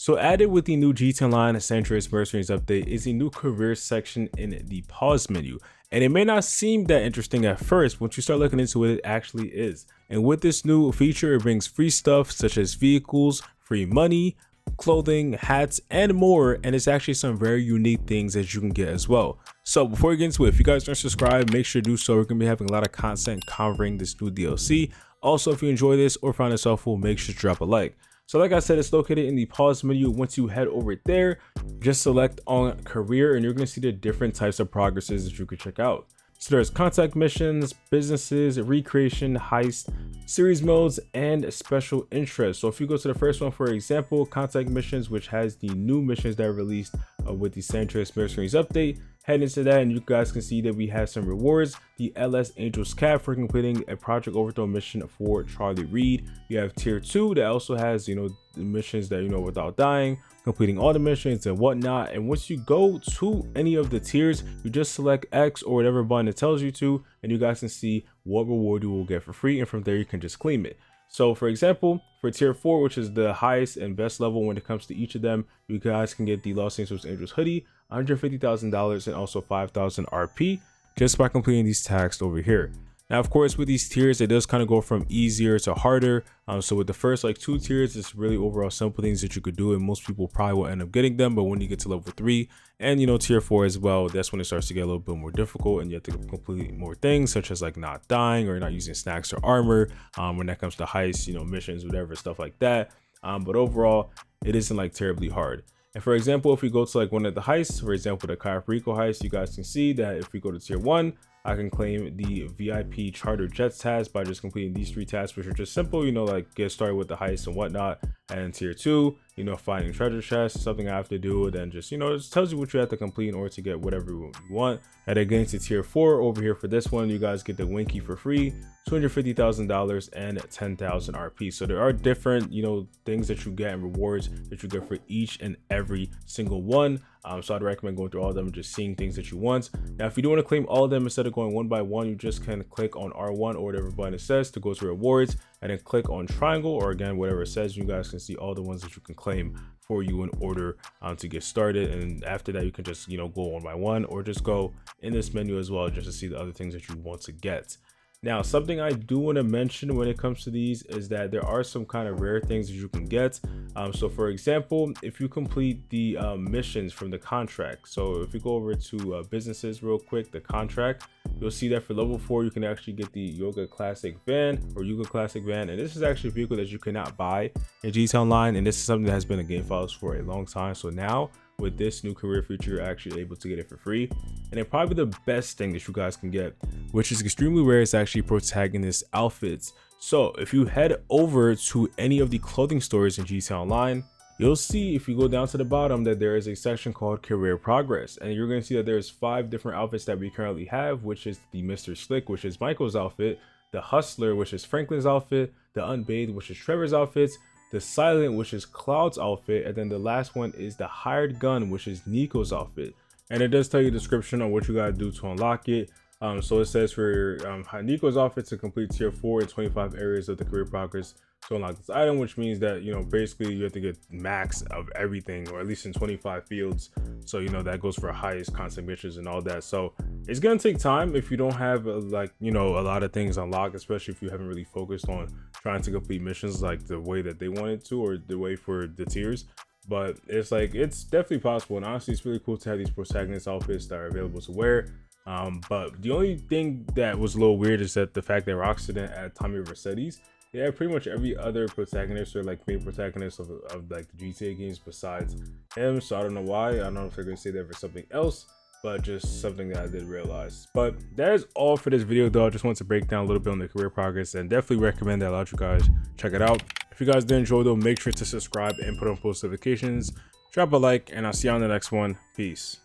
So added with the new GT Online Andreas Mercenaries update is a new career section in the pause menu. And it may not seem that interesting at first, once you start looking into it, it actually is. And with this new feature, it brings free stuff such as vehicles, free money, clothing, hats, and more. And it's actually some very unique things that you can get as well. So before we get into it, if you guys aren't subscribed, make sure to do so. We're going to be having a lot of content covering this new DLC. Also, if you enjoy this or find it helpful, make sure to drop a like. So like I said, it's located in the pause menu. Once you head over there, just select on career and you're going to see the different types of progresses that you could check out. So there's contact missions, businesses, recreation, heist, series modes, and special interests. So if you go to the first one, for example, contact missions, which has the new missions that are released with the Andreas Mercenaries update, head into that and you guys can see that we have some rewards. The LS Angels cap for completing a Project Overthrow mission for Charlie Reed. You have tier 2 that also has, the missions that, without dying, completing all the missions and whatnot. And once you go to any of the tiers, you just select X or whatever button it tells you to, and you guys can see what reward you will get for free. And from there, you can just claim it. So for example, for tier 4, which is the highest and best level when it comes to each of them, you guys can get the Los Angeles Angels hoodie, $150,000 and also 5,000 RP just by completing these tasks over here. Now, of course, with these tiers, it does kind of go from easier to harder. So with the first 2 tiers, it's really overall simple things that you could do, and most people probably will end up getting them. But when you get to level 3 and tier 4 as well, that's when it starts to get a little bit more difficult, and you have to complete more things such as not dying or not using snacks or armor. When that comes to heists, missions, whatever, stuff like that. But overall, it isn't terribly hard. And for example, if we go to one of the heists, for example, the NIKO heist, you guys can see that if we go to tier 1, I can claim the VIP charter jets task by just completing these 3 tasks, which are just simple, get started with the heist and whatnot. And tier 2, finding treasure chests, something I have to do. Then just, it just tells you what you have to complete in order to get whatever you want. And then getting to tier 4 over here for this one, you guys get the Winky for free, $250,000 and 10,000 RP. So there are different, things that you get and rewards that you get for each and every single one. So I'd recommend going through all of them and just seeing things that you want. Now, if you do want to claim all of them instead of going one by one, you just can click on R1 or whatever button it says to go to rewards, and then click on triangle or again, whatever it says. You guys can see all the ones that you can claim for you in order to get started. And after that, you can just, go one by one or just go in this menu as well, just to see the other things that you want to get. Now, something I do want to mention when it comes to these is that there are some kind of rare things that you can get. So for example, if you complete the missions from the contract, so if you go over to businesses real quick, the contract, you'll see that for level 4, you can actually get the Yoga Classic van or Yuga Classic van. And this is actually a vehicle that you cannot buy in GT Online. And this is something that has been in game files for a long time. So now with this new career feature, you're actually able to get it for free. And then probably the best thing that you guys can get, which is extremely rare, is actually protagonist outfits. So if you head over to any of the clothing stores in GT Online, you'll see if you go down to the bottom that there is a section called career progress, and you're going to see that there's 5 different outfits that we currently have, which is the Mr. Slick, which is Michael's outfit, the Hustler, which is Franklin's outfit, the Unbathed, which is Trevor's outfits, the Silent, which is Cloud's outfit, and then the last one is the Hired Gun, which is Nico's outfit. And it does tell you a description on what you gotta do to unlock it. So it says for Nico's outfit, to complete tier 4 in 25 areas of the career progress to unlock this item, which means that basically you have to get max of everything, or at least in 25 fields. So that goes for highest constant missions and all that. So it's gonna take time if you don't have a lot of things unlocked, especially if you haven't really focused on trying to complete missions the way that they wanted to, or the way for the tiers. But it's definitely possible, and honestly, it's really cool to have these protagonist outfits that are available to wear. But the only thing that was a little weird is that the fact that Rockstar didn't add Andreas Mercenaries. They have pretty much every other protagonist or main protagonist of the GTA games besides him. So I don't know why. I don't know if they're gonna say that for something else, but just something that I did realize. But that is all for this video though. I just wanted to break down a little bit on the career progress, and definitely recommend that a lot of you guys check it out. If you guys did enjoy though, make sure to subscribe and put on post notifications. Drop a like, and I'll see you on the next one. Peace.